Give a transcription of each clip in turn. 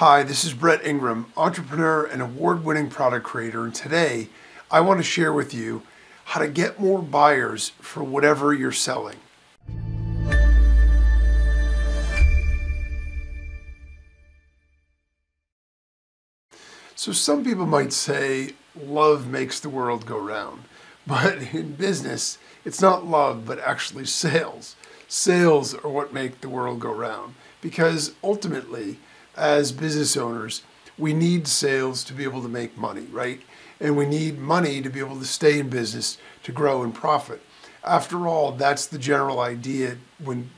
Hi, this is Brett Ingram, entrepreneur and award-winning product creator, and today I want to share with you how to get more buyers for whatever you're selling. So some people might say love makes the world go round, but in business it's not love but actually sales. Sales are what make the world go round, because ultimately as business owners, we need sales to be able to make money, right? And we need money to be able to stay in business, to grow and profit. After all, that's the general idea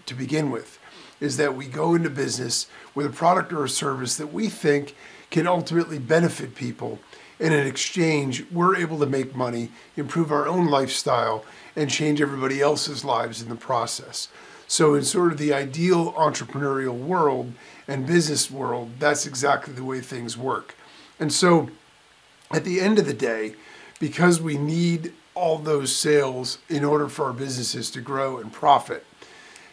to begin with, is that we go into business with a product or a service that we think can ultimately benefit people. And in exchange, we're able to make money, improve our own lifestyle, and change everybody else's lives in the process. So in sort of the ideal entrepreneurial world and business world, that's exactly the way things work. And so at the end of the day, because we need all those sales in order for our businesses to grow and profit,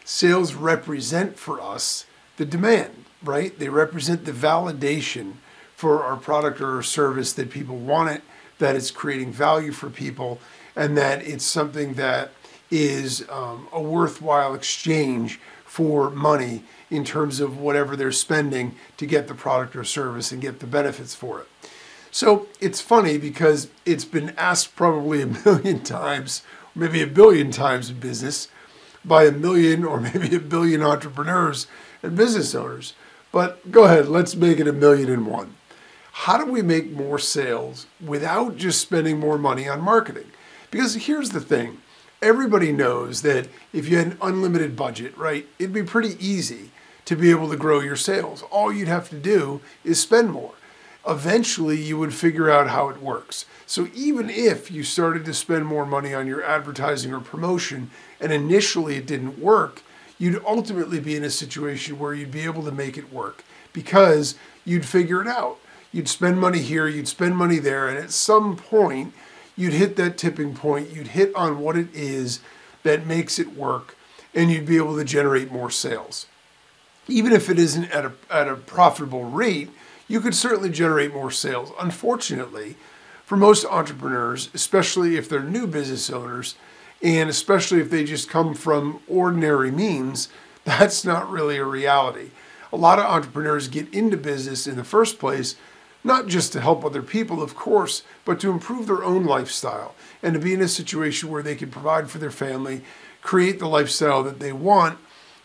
sales represent for us the demand, right? They represent the validation for our product or our service that people want it, that it's creating value for people, and that it's something that is a worthwhile exchange for money in terms of whatever they're spending to get the product or service and get the benefits for it. So it's funny because it's been asked probably 1,000,000 times, maybe 1,000,000,000 times in business by 1,000,000 or maybe 1,000,000,000 entrepreneurs and business owners. But go ahead, let's make it 1,000,001. How do we make more sales without just spending more money on marketing? Because here's the thing. Everybody knows that if you had an unlimited budget, right, it'd be pretty easy to be able to grow your sales. All you'd have to do is spend more. Eventually, you would figure out how it works. So even if you started to spend more money on your advertising or promotion and initially it didn't work, you'd ultimately be in a situation where you'd be able to make it work because you'd figure it out. You'd spend money here, you'd spend money there, and at some point, you'd hit that tipping point, you'd hit on what it is that makes it work, and you'd be able to generate more sales. Even if it isn't at a profitable rate, you could certainly generate more sales. Unfortunately, for most entrepreneurs, especially if they're new business owners, and especially if they just come from ordinary means, that's not really a reality. A lot of entrepreneurs get into business in the first place not just to help other people, of course, but to improve their own lifestyle and to be in a situation where they can provide for their family, create the lifestyle that they want,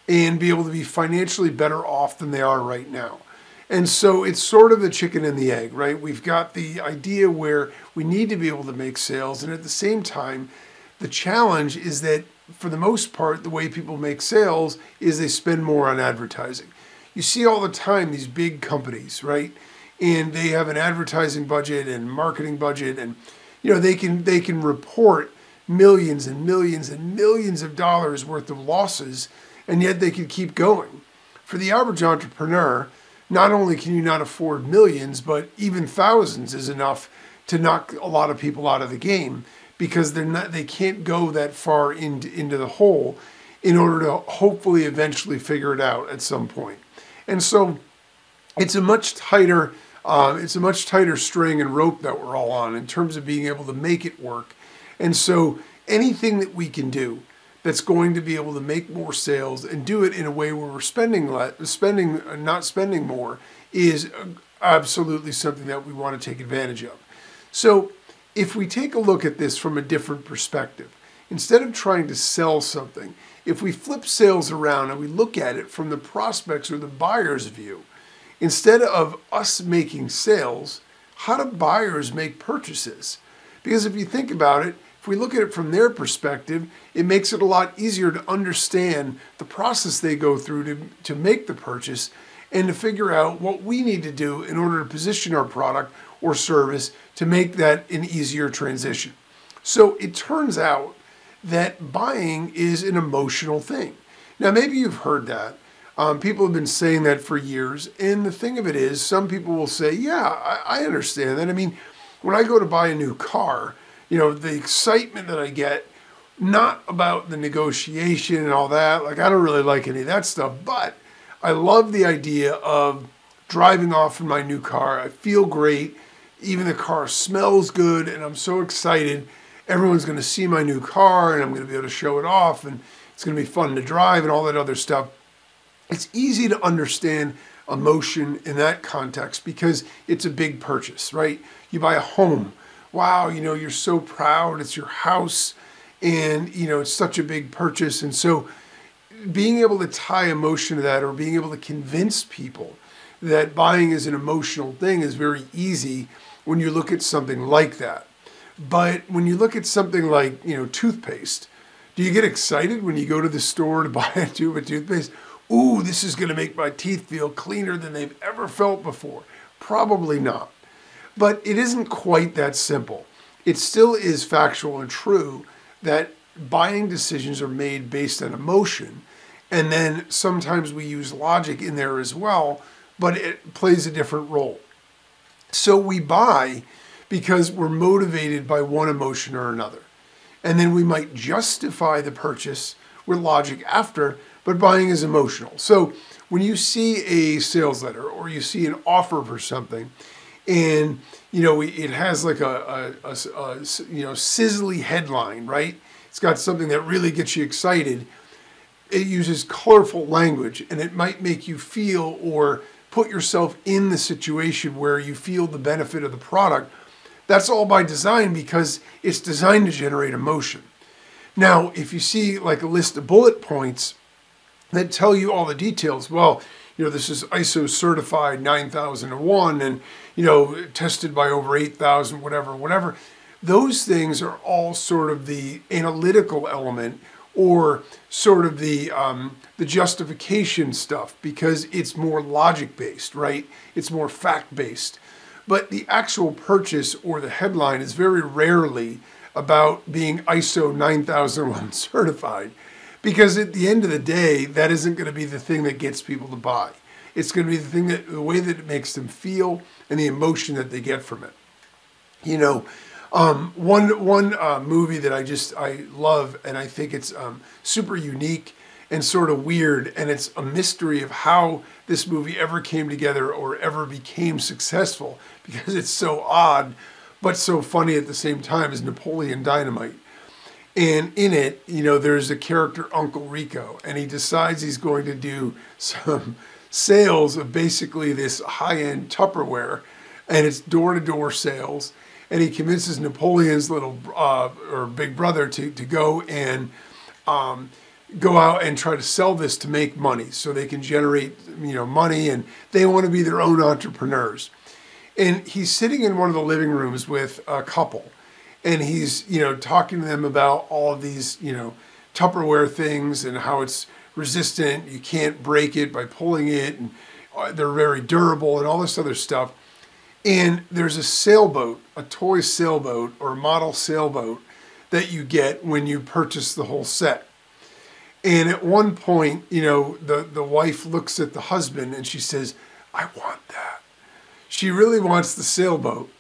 and be able to be financially better off than they are right now. And so it's sort of the chicken and the egg, right? We've got the idea where we need to be able to make sales, and at the same time, the challenge is that for the most part, the way people make sales is they spend more on advertising. You see all the time these big companies, right? And they have an advertising budget and marketing budget, and they can report millions and millions and millions of dollars worth of losses, and yet they can keep going. For the average entrepreneur, not only can you not afford millions, but even thousands is enough to knock a lot of people out of the game, because they can't go that far into the hole in order to hopefully eventually figure it out at some point. And so it's a much tighter string and rope that we're all on in terms of being able to make it work. And so anything that we can do that's going to be able to make more sales and do it in a way where we're not spending more is absolutely something that we want to take advantage of. So if we take a look at this from a different perspective, instead of trying to sell something, if we flip sales around and we look at it from the prospects or the buyer's view, instead of us making sales, how do buyers make purchases? Because if you think about it, if we look at it from their perspective, it makes it a lot easier to understand the process they go through to make the purchase and to figure out what we need to do in order to position our product or service to make that an easier transition. So it turns out that buying is an emotional thing. Now, maybe you've heard that. People have been saying that for years, and the thing of it is, some people will say, yeah, I understand that. I mean, when I go to buy a new car, the excitement that I get, not about the negotiation and all that, like I don't really like any of that stuff, but I love the idea of driving off in my new car. I feel great. Even the car smells good, and I'm so excited. Everyone's going to see my new car, and I'm going to be able to show it off, and it's going to be fun to drive and all that other stuff. It's easy to understand emotion in that context because it's a big purchase, right? You buy a home. Wow, you're so proud. It's your house, and, it's such a big purchase. And so being able to tie emotion to that, or being able to convince people that buying is an emotional thing, is very easy when you look at something like that. But when you look at something like, toothpaste, do you get excited when you go to the store to buy a tube of toothpaste? Ooh, this is going to make my teeth feel cleaner than they've ever felt before. Probably not. But it isn't quite that simple. It still is factual and true that buying decisions are made based on emotion. And then sometimes we use logic in there as well, but it plays a different role. So we buy because we're motivated by one emotion or another. And then we might justify the purchase with logic after, but buying is emotional. So when you see a sales letter or you see an offer for something, and it has like a sizzly headline, right? It's got something that really gets you excited. It uses colorful language, and it might make you feel or put yourself in the situation where you feel the benefit of the product. That's all by design because it's designed to generate emotion. Now, if you see like a list of bullet points that tell you all the details, well, this is ISO certified 9001 and, tested by over 8,000, whatever. Those things are all sort of the analytical element or sort of the justification stuff because it's more logic-based, right? It's more fact-based. But the actual purchase or the headline is very rarely about being ISO 9001 certified, because at the end of the day, that isn't going to be the thing that gets people to buy. It's going to be the way that it makes them feel and the emotion that they get from it. One movie that I love, and I think it's super unique and sort of weird, and it's a mystery of how this movie ever came together or ever became successful, because it's so odd but so funny at the same time, is Napoleon Dynamite. And in it, there's a character, Uncle Rico, and he decides he's going to do some sales of basically this high-end Tupperware, and it's door-to-door sales. And he convinces Napoleon's little or big brother to go and go out and try to sell this to make money, so they can generate money, and they want to be their own entrepreneurs. And he's sitting in one of the living rooms with a couple, and he's talking to them about all of these Tupperware things and how it's resistant, you can't break it by pulling it, and they're very durable and all this other stuff. And there's a sailboat, a toy sailboat or model sailboat that you get when you purchase the whole set. And at one point, the wife looks at the husband and she says, "I want that." She really wants the sailboat.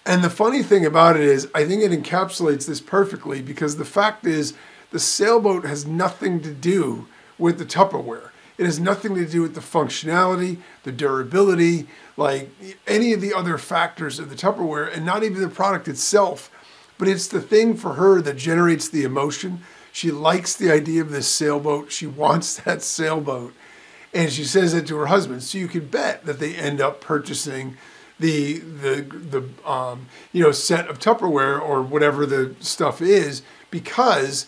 And the funny thing about it is, I think it encapsulates this perfectly, because the fact is, the sailboat has nothing to do with the Tupperware. It has nothing to do with the functionality, the durability, like any of the other factors of the Tupperware, and not even the product itself. But it's the thing for her that generates the emotion. She likes the idea of this sailboat. She wants that sailboat. And she says it to her husband. So you could bet that they end up purchasing the set of Tupperware or whatever the stuff is, because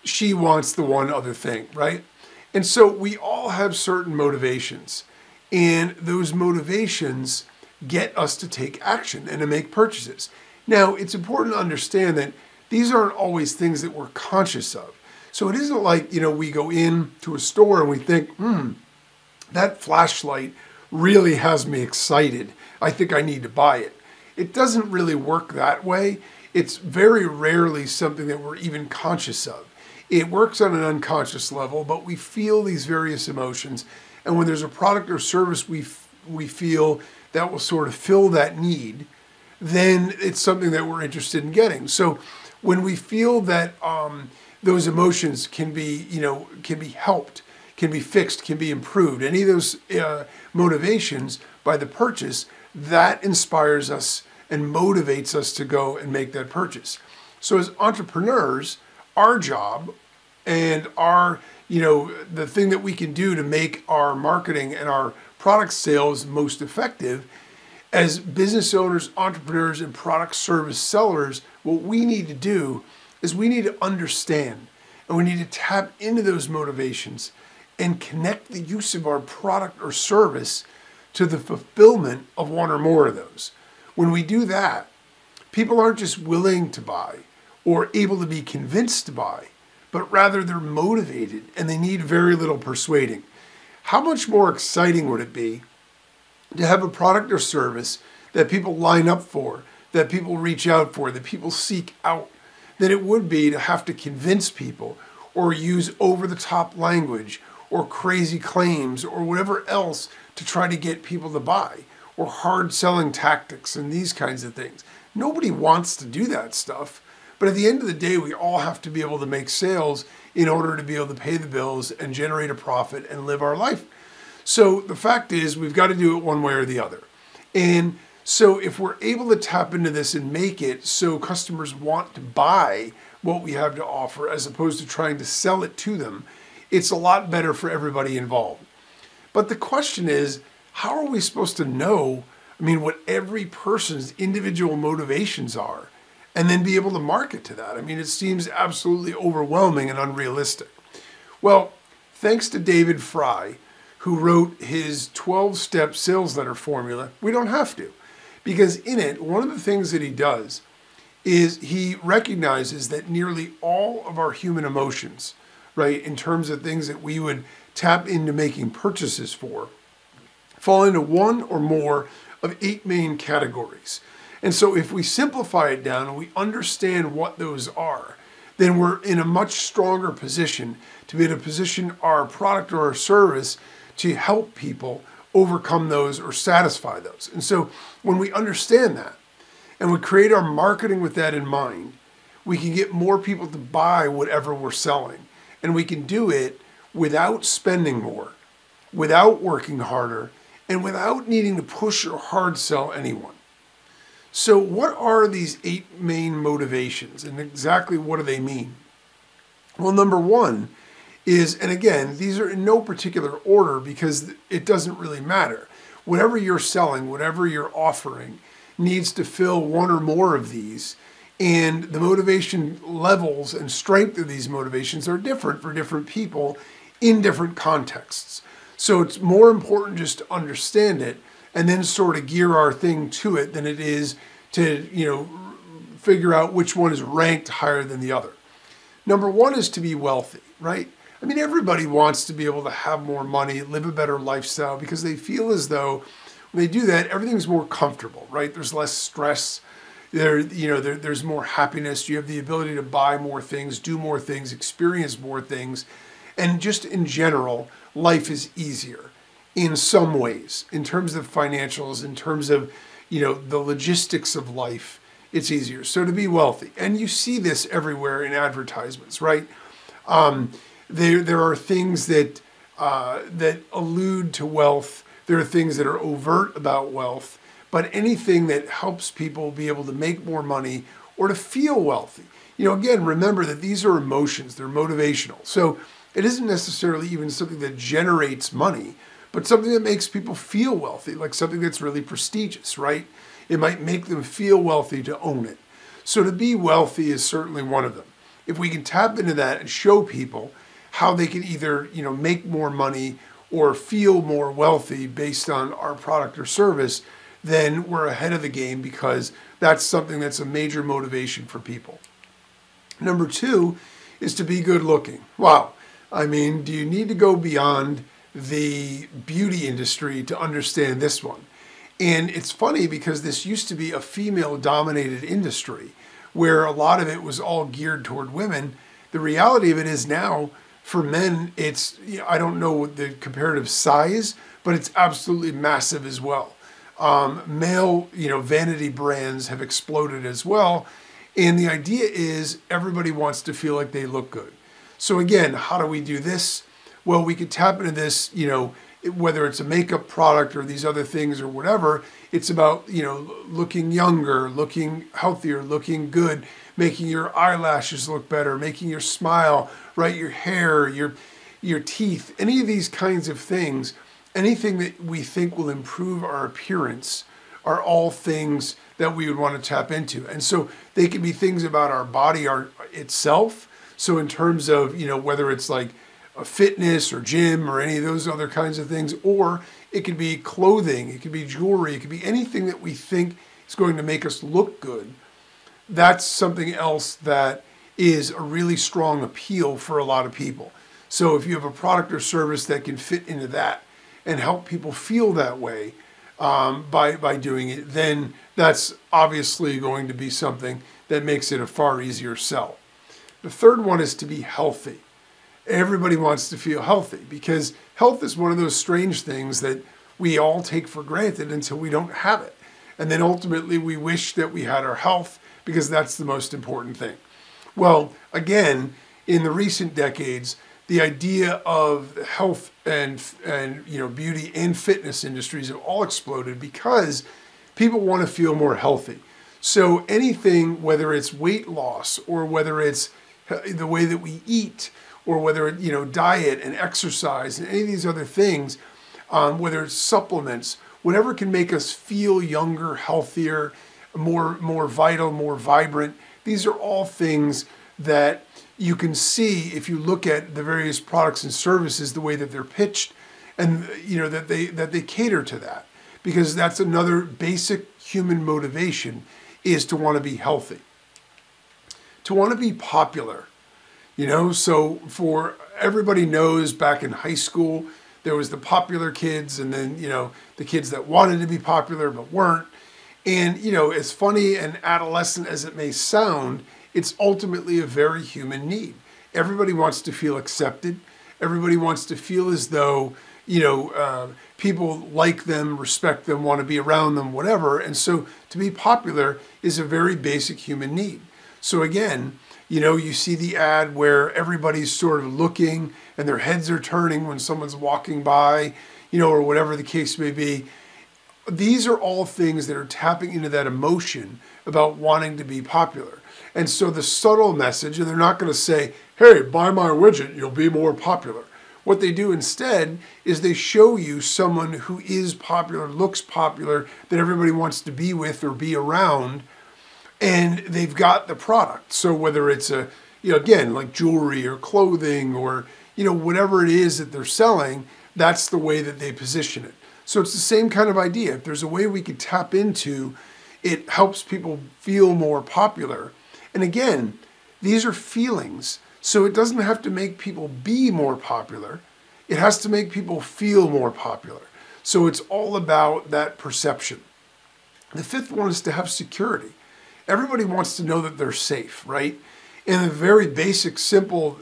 she wants the one other thing, right? And so we all have certain motivations, and those motivations get us to take action and to make purchases. Now, it's important to understand that these aren't always things that we're conscious of. So it isn't like, we go into a store and we think, that flashlight really has me excited. I think I need to buy it. It doesn't really work that way. It's very rarely something that we're even conscious of. It works on an unconscious level, but we feel these various emotions. And when there's a product or service we feel that will sort of fill that need, then it's something that we're interested in getting. So when we feel that those emotions can be helped, can be fixed, can be improved, any of those motivations by the purchase, that inspires us and motivates us to go and make that purchase. So as entrepreneurs, our job and our, the thing that we can do to make our marketing and our product sales most effective, as business owners, entrepreneurs, and product service sellers, what we need to do is we need to understand and we need to tap into those motivations and connect the use of our product or service to the fulfillment of one or more of those. When we do that, people aren't just willing to buy or able to be convinced to buy, but rather they're motivated and they need very little persuading. How much more exciting would it be to have a product or service that people line up for, that people reach out for, that people seek out, than it would be to have to convince people or use over-the-top language or crazy claims or whatever else to try to get people to buy, or hard selling tactics and these kinds of things. Nobody wants to do that stuff, but at the end of the day, we all have to be able to make sales in order to be able to pay the bills and generate a profit and live our life. So the fact is, we've got to do it one way or the other. And so if we're able to tap into this and make it so customers want to buy what we have to offer as opposed to trying to sell it to them, it's a lot better for everybody involved. But the question is, how are we supposed to know, what every person's individual motivations are, and then be able to market to that? It seems absolutely overwhelming and unrealistic. Well, thanks to David Fry, who wrote his 12-step sales letter formula, we don't have to. Because in it, one of the things that he does is he recognizes that nearly all of our human emotions, right, in terms of things that we would tap into making purchases for, fall into one or more of 8 main categories. And so if we simplify it down and we understand what those are, then we're in a much stronger position to be able to position our product or our service to help people overcome those or satisfy those. And so when we understand that and we create our marketing with that in mind, we can get more people to buy whatever we're selling. And we can do it without spending more, without working harder, and without needing to push or hard sell anyone. So what are these 8 main motivations, and exactly what do they mean? Well, number one is, and again, these are in no particular order because it doesn't really matter. Whatever you're selling, whatever you're offering, needs to fill one or more of these. And the motivation levels and strength of these motivations are different for different people in different contexts. So it's more important just to understand it and then sort of gear our thing to it than it is to, figure out which one is ranked higher than the other. Number one is to be wealthy, right? Everybody wants to be able to have more money, live a better lifestyle, because they feel as though when they do that, everything's more comfortable, right? There's less stress. There's more happiness. You have the ability to buy more things, do more things, experience more things. And just in general, life is easier in some ways, in terms of financials, in terms of, the logistics of life, it's easier. So to be wealthy, and you see this everywhere in advertisements, right? There are things that allude to wealth. There are things that are overt about wealth. But anything that helps people be able to make more money or to feel wealthy. Again, remember that these are emotions, they're motivational. So it isn't necessarily even something that generates money, but something that makes people feel wealthy, like something that's really prestigious, right? It might make them feel wealthy to own it. So to be wealthy is certainly one of them. If we can tap into that and show people how they can either, make more money or feel more wealthy based on our product or service, then we're ahead of the game, because that's something that's a major motivation for people. Number two is to be good looking. Wow. Do you need to go beyond the beauty industry to understand this one? And it's funny because this used to be a female-dominated industry where a lot of it was all geared toward women. The reality of it is now, for men, it's, I don't know the comparative size, but it's absolutely massive as well. Male, vanity brands have exploded as well. And the idea is everybody wants to feel like they look good. So again, how do we do this? Well, we could tap into this, whether it's a makeup product or these other things or whatever. It's about, looking younger, looking healthier, looking good, making your eyelashes look better, making your smile, right? Your hair, your teeth, any of these kinds of things, anything that we think will improve our appearance are all things that we would want to tap into. And so they can be things about our body itself. So in terms of, whether it's like a fitness or gym or any of those other kinds of things, or it could be clothing, it could be jewelry, it could be anything that we think is going to make us look good. That's something else that is a really strong appeal for a lot of people. So if you have a product or service that can fit into that and help people feel that way by doing it, then that's obviously going to be something that makes it a far easier sell. The third one is to be healthy. Everybody wants to feel healthy because health is one of those strange things that we all take for granted until we don't have it. And then ultimately we wish that we had our health because that's the most important thing. Well, again, in the recent decades, the idea of health and beauty and fitness industries have all exploded because people want to feel more healthy. So anything, whether it's weight loss or whether it's the way that we eat, or whether diet and exercise and any of these other things, whether it's supplements, whatever can make us feel younger, healthier, more vital, more vibrant. These are all things that you can see if you look at the various products and services, the way that they're pitched, and that they cater to that, because that's another basic human motivation, is to want to be healthy, to want to be popular. So for everybody knows, back in high school, there was the popular kids and then, the kids that wanted to be popular but weren't. And, as funny and adolescent as it may sound, it's ultimately a very human need. Everybody wants to feel accepted. Everybody wants to feel as though, people like them, respect them, want to be around them, whatever. And so to be popular is a very basic human need. So again, you see the ad where everybody's sort of looking and their heads are turning when someone's walking by, or whatever the case may be. These are all things that are tapping into that emotion about wanting to be popular. And so the subtle message, and they're not going to say, hey, buy my widget, you'll be more popular. What they do instead is they show you someone who is popular, looks popular, that everybody wants to be with or be around, and they've got the product. So whether it's again, like jewelry or clothing or, whatever it is that they're selling, that's the way that they position it. So it's the same kind of idea. If there's a way we could tap into, it helps people feel more popular. And again, these are feelings. So it doesn't have to make people be more popular. It has to make people feel more popular. So it's all about that perception. The fifth one is to have security. Everybody wants to know that they're safe, right? And the very basic, simple,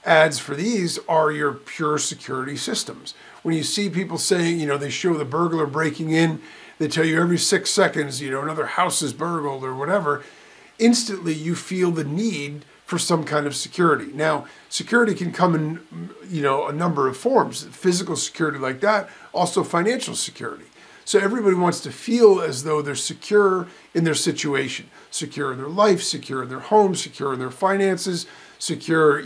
ads for these are your pure security systems. When you see people saying, they show the burglar breaking in, they tell you every 6 seconds, another house is burgled or whatever, instantly you feel the need for some kind of security. Now, security can come in, a number of forms. Physical security like that, also financial security. So everybody wants to feel as though they're secure in their situation, secure in their life, secure in their home, secure in their finances, secure,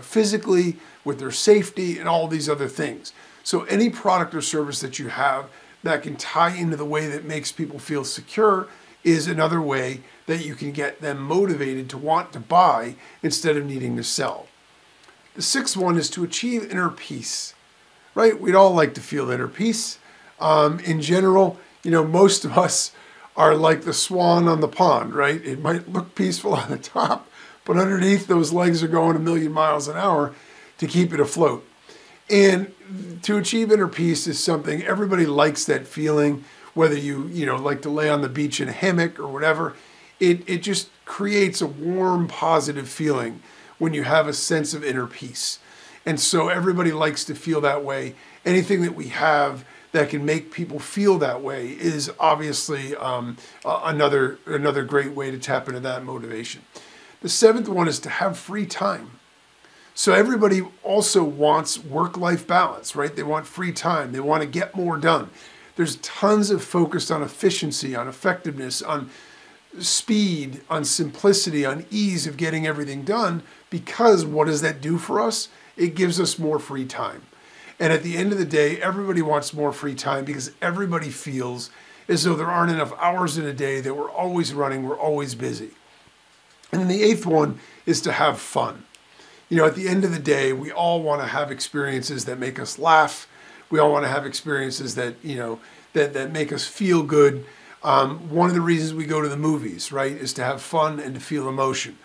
physically with their safety and all these other things. So any product or service that you have that can tie into the way that makes people feel secure is another way that you can get them motivated to want to buy instead of needing to sell. The sixth one is to achieve inner peace, right? We'd all like to feel inner peace. In general, most of us are like the swan on the pond, right? It might look peaceful on the top, but underneath those legs are going 1,000,000 miles an hour to keep it afloat. And to achieve inner peace is something, everybody likes that feeling, whether you like to lay on the beach in a hammock or whatever. It just creates a warm, positive feeling when you have a sense of inner peace. And so everybody likes to feel that way. Anything that we have that can make people feel that way is obviously another great way to tap into that motivation. The seventh one is to have free time. So everybody also wants work-life balance, right? They want free time. They want to get more done. There's tons of focus on efficiency, on effectiveness, on speed, on simplicity, on ease of getting everything done, because what does that do for us? It gives us more free time. And at the end of the day, everybody wants more free time because everybody feels as though there aren't enough hours in a day, that we're always running, we're always busy. And then the eighth one is to have fun. You know, at the end of the day, we all want to have experiences that make us laugh. We all want to have experiences that, you know, that make us feel good. One of the reasons we go to the movies, right, is to have fun and to feel emotion.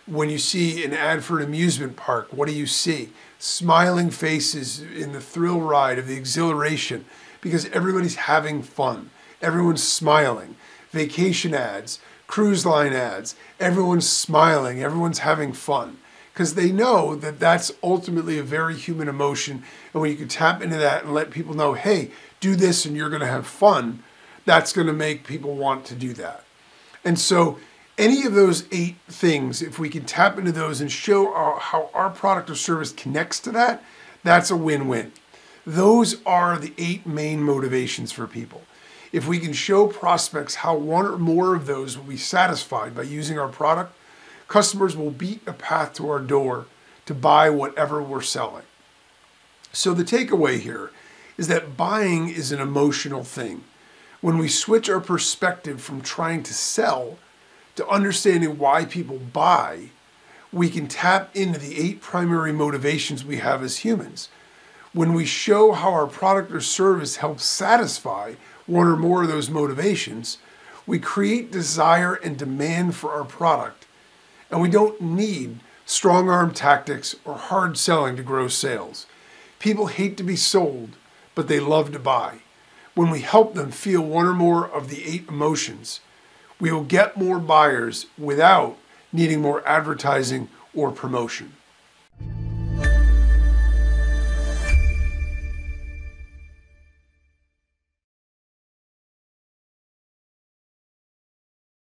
When you see an ad for an amusement park, what do you see? Smiling faces in the thrill ride of the exhilaration, because everybody's having fun. Everyone's smiling. Vacation ads, cruise line ads, everyone's smiling, everyone's having fun. Because they know that that's ultimately a very human emotion. And when you can tap into that and let people know, hey, do this and you're going to have fun, that's going to make people want to do that. And so any of those 8 things, if we can tap into those and show how our product or service connects to that, that's a win-win. Those are the 8 main motivations for people. If we can show prospects how one or more of those will be satisfied by using our product, customers will beat a path to our door to buy whatever we're selling. So the takeaway here is that buying is an emotional thing. When we switch our perspective from trying to sell to understanding why people buy, we can tap into the 8 primary motivations we have as humans. When we show how our product or service helps satisfy one or more of those motivations, we create desire and demand for our product. And we don't need strong arm tactics or hard selling to grow sales. People hate to be sold, but they love to buy. When we help them feel one or more of the 8 emotions, we will get more buyers without needing more advertising or promotion.